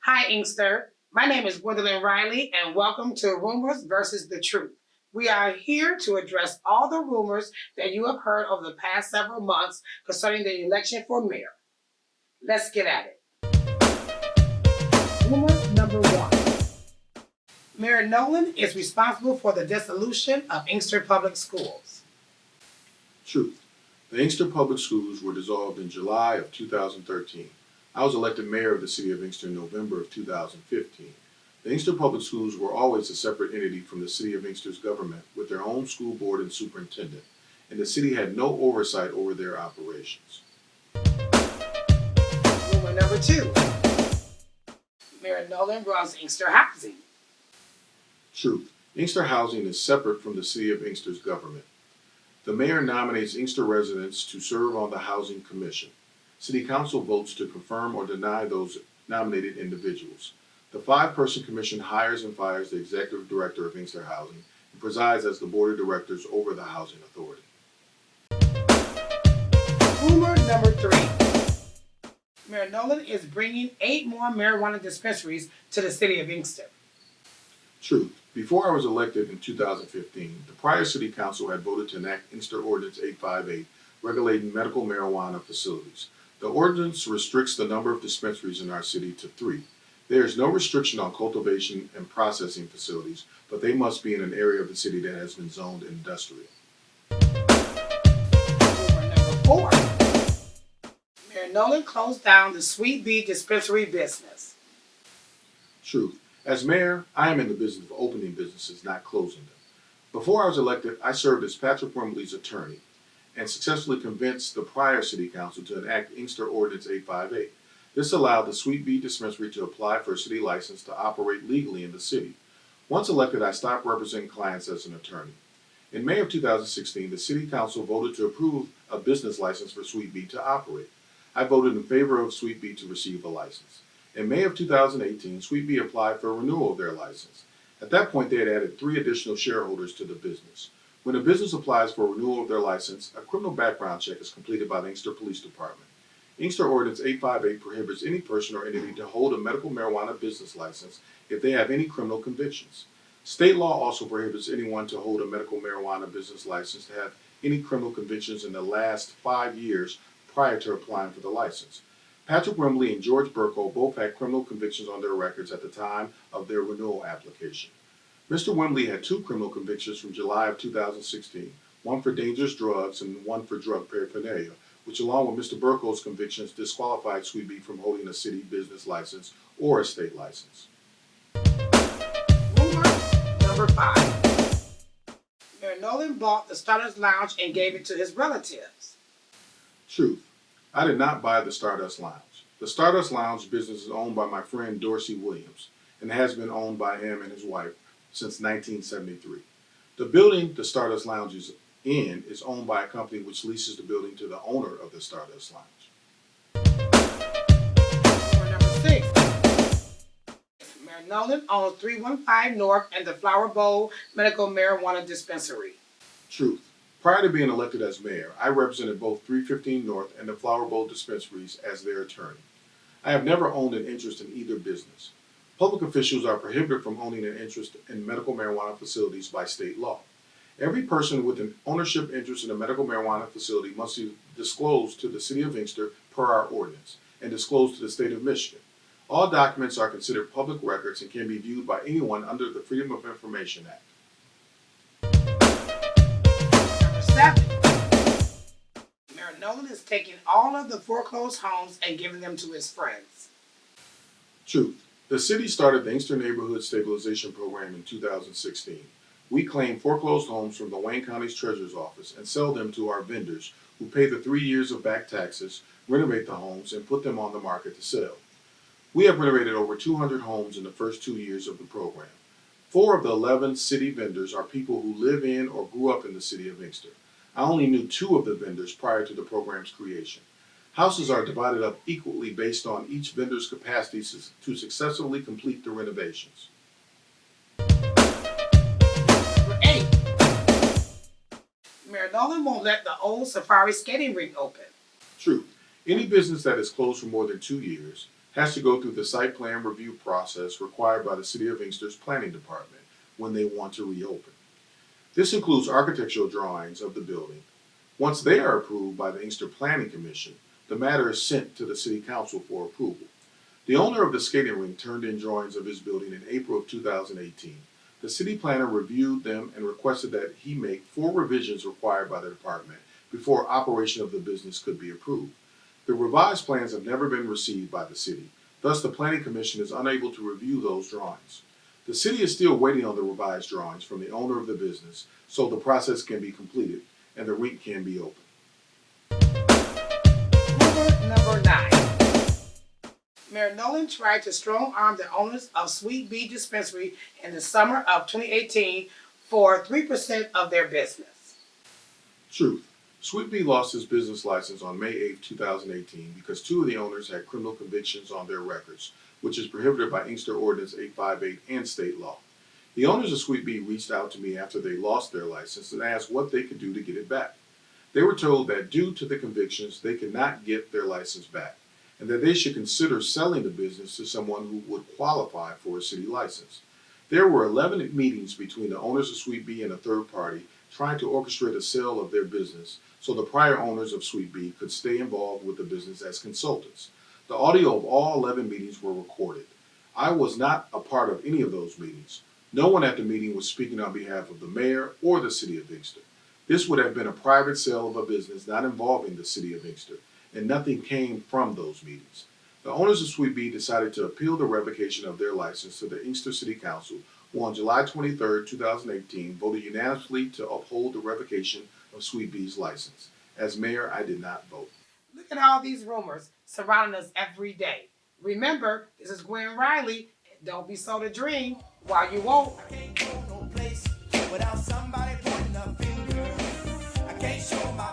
Hi, Inkster. My name is Gwendolyn Riley, and welcome to Rumors versus the Truth. We are here to address all the rumors that you have heard over the past several months concerning the election for mayor. Let's get at it. Rumor number one. Mayor Nolan is responsible for the dissolution of Inkster Public Schools. Truth. The Inkster Public Schools were dissolved in July of 2013. I was elected mayor of the city of Inkster in November of 2015. The Inkster Public Schools were always a separate entity from the city of Inkster's government with their own school board and superintendent, and the city had no oversight over their operations. Rumor number two. Mayor Nolan runs Inkster Housing. Truth. Inkster Housing is separate from the city of Inkster's government. The mayor nominates Inkster residents to serve on the Housing Commission. City Council votes to confirm or deny those nominated individuals. The five-person commission hires and fires the executive director of Inkster Housing and presides as the board of directors over the Housing Authority. Rumor number three. Mayor Nolan is bringing 8 more marijuana dispensaries to the city of Inkster. Truth. Before I was elected in 2015, the prior city council had voted to enact Inkster Ordinance 858, regulating medical marijuana facilities. The ordinance restricts the number of dispensaries in our city to 3. There is no restriction on cultivation and processing facilities, but they must be in an area of the city that has been zoned industrial. Rumor number 4. Mayor Nolan closed down the Sweet Bee dispensary business. Truth. As mayor, I am in the business of opening businesses, not closing them. Before I was elected, I served as Patrick Wembley's attorney and successfully convinced the prior city council to enact Inkster Ordinance 858. This allowed the Sweet Bee dispensary to apply for a city license to operate legally in the city. Once elected, I stopped representing clients as an attorney. In May of 2016, the city council voted to approve a business license for Sweet Bee to operate. I voted in favor of Sweet Bee to receive a license. In May of 2018, Sweet Bee applied for a renewal of their license. At that point, they had added 3 additional shareholders to the business. When a business applies for a renewal of their license, a criminal background check is completed by the Inkster Police Department. Inkster Ordinance 858 prohibits any person or entity to hold a medical marijuana business license if they have any criminal convictions. State law also prohibits anyone to hold a medical marijuana business license to have any criminal convictions in the last 5 years prior to applying for the license. Patrick Wembley and George Burko both had criminal convictions on their records at the time of their renewal application. Mr. Wembley had 2 criminal convictions from July of 2016, one for dangerous drugs and one for drug paraphernalia, which along with Mr. Burko's convictions disqualified Sweet Bee from holding a city business license or a state license. Rumor number 5. Mayor Nolan bought the Stardust Lounge and gave it to his relatives. Truth. I did not buy the Stardust Lounge. The Stardust Lounge business is owned by my friend Dorsey Williams and has been owned by him and his wife since 1973. The building the Stardust Lounge is in is owned by a company which leases the building to the owner of the Stardust Lounge. Rumor number 6. Mayor Nolan owns 315 North and the Flower Bowl Medical Marijuana Dispensary. Truth. Prior to being elected as mayor, I represented both 315 North and the Flower Bowl dispensaries as their attorney. I have never owned an interest in either business. Public officials are prohibited from owning an interest in medical marijuana facilities by state law. Every person with an ownership interest in a medical marijuana facility must disclose to the city of Inkster per our ordinance and disclose to the state of Michigan. All documents are considered public records and can be viewed by anyone under the Freedom of Information Act. Number 7. Mayor Nolan is taking all of the foreclosed homes and giving them to his friends. Truth. The city started the Inkster Neighborhood Stabilization Program in 2016. We claim foreclosed homes from the Wayne County's Treasurer's Office and sell them to our vendors who pay the 3 years of back taxes, renovate the homes, and put them on the market to sell. We have renovated over 200 homes in the first 2 years of the program. 4 of the 11 city vendors are people who live in or grew up in the city of Inkster. I only knew 2 of the vendors prior to the program's creation. Houses are divided up equally based on each vendor's capacity to successfully complete the renovations. Number 8. Mayor Nolan won't let the old Safari skating rink open. Truth. Any business that is closed for more than 2 years, has to go through the site plan review process required by the City of Inkster's Planning Department when they want to reopen. This includes architectural drawings of the building. Once they are approved by the Inkster Planning Commission, the matter is sent to the City Council for approval. The owner of the skating rink turned in drawings of his building in April of 2018. The city planner reviewed them and requested that he make 4 revisions required by the department before operation of the business could be approved. The revised plans have never been received by the city, thus the Planning Commission is unable to review those drawings. The city is still waiting on the revised drawings from the owner of the business so the process can be completed and the rink can be opened. Rumor number 9. Mayor Nolan tried to strong arm the owners of Sweet Bee Dispensary in the summer of 2018 for 3% of their business. Truth. Sweet Bee lost his business license on May 8, 2018 because 2 of the owners had criminal convictions on their records, which is prohibited by Inkster Ordinance 858 and state law. The owners of Sweet Bee reached out to me after they lost their license and asked what they could do to get it back. They were told that due to the convictions, they could not get their license back, and that they should consider selling the business to someone who would qualify for a city license. There were 11 meetings between the owners of Sweet Bee and a third party trying to orchestrate a sale of their business so the prior owners of Sweet Bee could stay involved with the business as consultants. The audio of all 11 meetings were recorded. I was not a part of any of those meetings. No one at the meeting was speaking on behalf of the mayor or the city of Inkster. This would have been a private sale of a business not involving the city of Inkster, and nothing came from those meetings. The owners of Sweet Bee decided to appeal the revocation of their license to the Inkster City Council, who on July 23, 2018 voted unanimously to uphold the revocation of Sweet Bee's license. As mayor, I did not vote. Look at all these rumors surrounding us every day. Remember, this is Gwen Riley. Don't be so to dream while you won't. I can't go no place without somebody pointing a finger. I can't show my